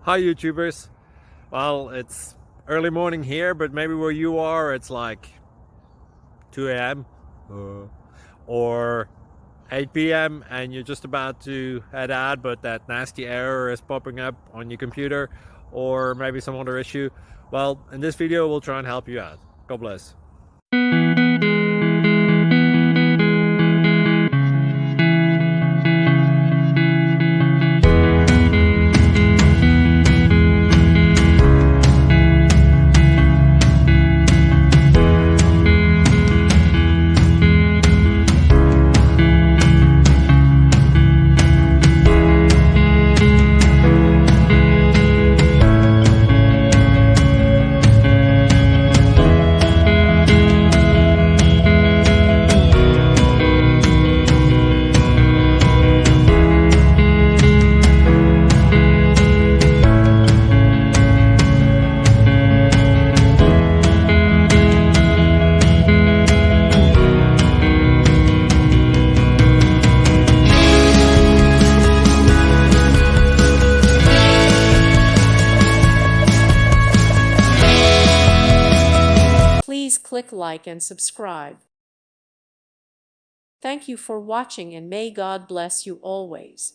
Hi YouTubers. Well, it's early morning here, but maybe where you are it's like 2 a.m. Or 8 p.m. and you're just about to head out, but that nasty error is popping up on your computer, or maybe some other issue. Well, in this video we'll try and help you out. God bless. Please click like and subscribe. Thank you for watching and may God bless you always.